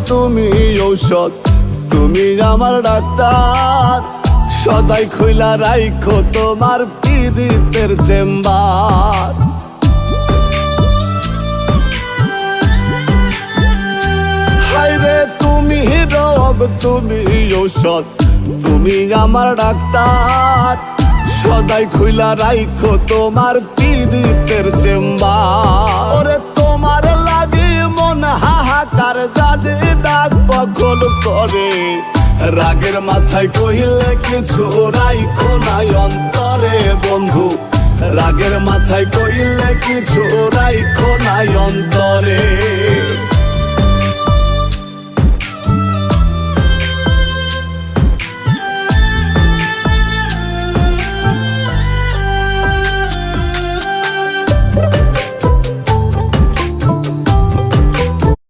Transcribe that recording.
তুমি ঔষধ, তুমি আমার ডাক্তার। সদাই খুইলা রাইখো তোমার পীড়িতের চেম্বার। হায়রে তুমি রব, তুমি ঔষধ, তুমি আমার ডাক্তার। সদাই খুইলা রাইখো তোমার পীড়িতের চেম্বার। ওরে তোমার লাগি মন হাহাকার, জানি ডাক পাগল করে। রাগের মাথায় কইলে কিছু রাইখো নাই অন্তরে বন্ধু, রাগের মাথায় কইলে কিছু রাইখো নাই অন্তরে।